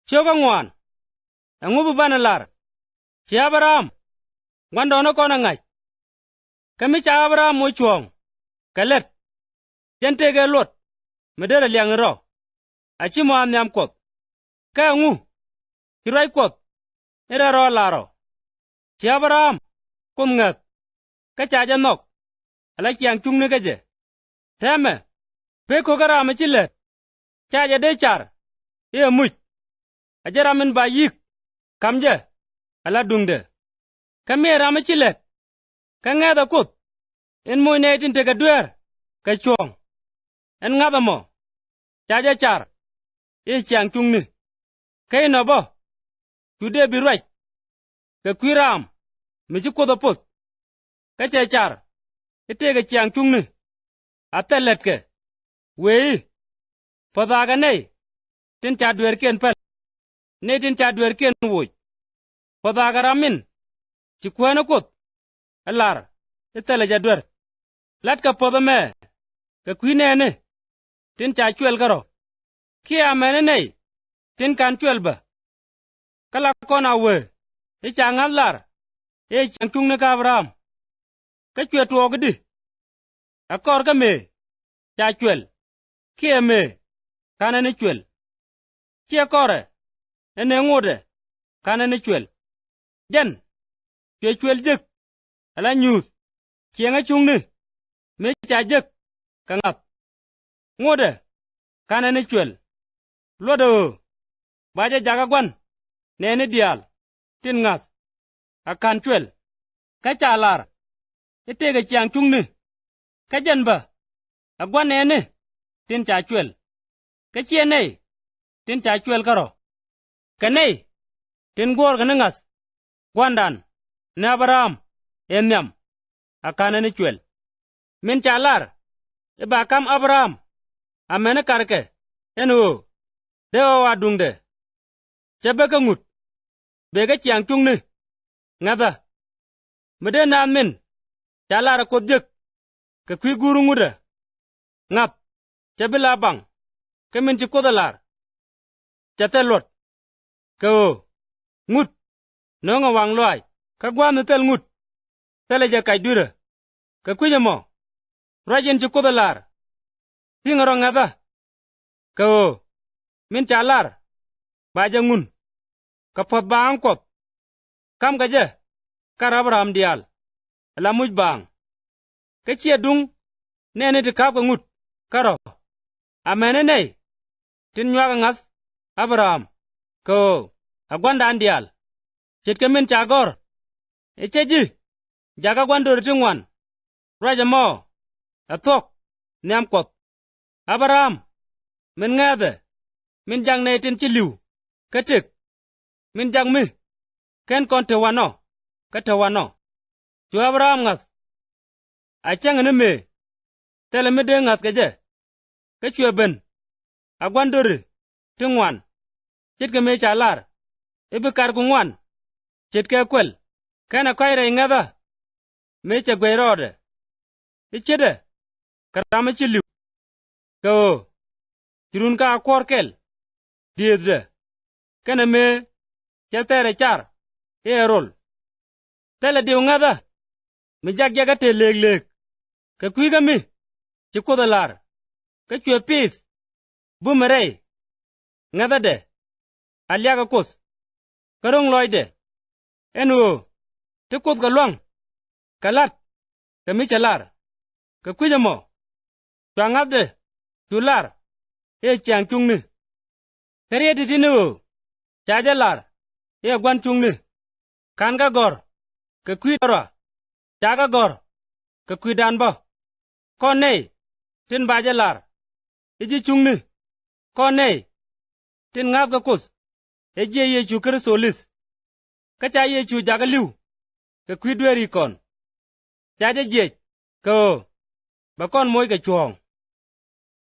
choga ngwan ngubu banalar chi Abraham ngwan dono kona ngai kami cha Abraham mo chuong kalet jente ge lot medere liang ro achi mo amyam kop ka ngu kirai kop era ro laro chi Abraham kum ngat ka cha janok ala chiang chung ne gaje teme pe ko gara ma chile cha ja de char e muj ajara min ba yik kamje ala dungde kamera ma chile ka ngada kop en moy ne tin te ga duer ka chuong en ngada mo cha ja char e chiang chung ni kay no bo jude bi right ka kwiram mi ji ko da pot ka cha char ite ga chiang chung ni atelet ke we pada ga nei tin cha duer ken pel ne tin cha duer ken wo pada ga ramin ci kwena kot alar itele ja duer lat ka pada me ka kwine ne tin cha chwel garo ki amene nei tin kan chwel ba kala kona we e cha ngalar e chang chung ne ka Abraham ka chwet wo gidi akor ka me cha chwel ki me kana ne chwel chi akore ene ngode kana ne chwel jan chwel jek ala nyus chienga chung ni me cha jek ka ngap ngode kana ne chwel lodo baje jaga gwan ne dial tin ngas akan chwel ka cha lar ite ga chiang chung ni ka jan ba agwan ne tin cha chwel ka chien nei tin cha chwel karo ka nei tin gor ga ngas gwandan ne Abraham enyam akana ne chwel min cha lar e ba kam Abraham amene karke eno de wa dungde chebe ka ngut be ga chiang chung ni ngada mede na min cha lar ko jek ka kwi guru ngude ngap chebe la bang ke min ci ko da lar chate lot ko ngut no nga wang loy ka gwa ne tel ngut tele ja kay dure ka kuje mo rajen ci ko da lar tingaro ngada ko min cha lar ba ja ngun ka pot bang kop kam ga je kar Abraham dial la muj bang ka chi dung ne ne te kap ko ngut karo amene nei tin nywa ngas Abraham ko agwanda andial chit kemen chagor echeji jaga gwandur tingwan raja mo atok nyam kop Abraham min ngade min jang ne tin chiliu katik min jang mi ken kon te wano ka te wano ju Abraham ngas achang ne me tele me de ngas ke je ka chue ben agwandur tingwan chit ke me chalar ibe kar ku ngwan chit ke kwel kana kaire ngada me che gwerode ichede karama chilu ko kirun ka korkel diedre kana me chetere char erol tele diu ngada mi jagjaga te leg ka kwiga mi chikodalar ka chue pis bumerei ngada de aliaga kos karong loide enu te kos ga luang kalat ka mi chalar ka kwijamo twangade tular e chang chungni karieti tinu chajalar e gwan chungni kanga gor ka kwidara chaga gor ka kwidan ba konei tin bajalar iji chungni konei tin ngab ga kos eje ye chukar solis ka cha ye chu jagaliu ka kwidweri kon chaja je ko ba kon moy ga chuong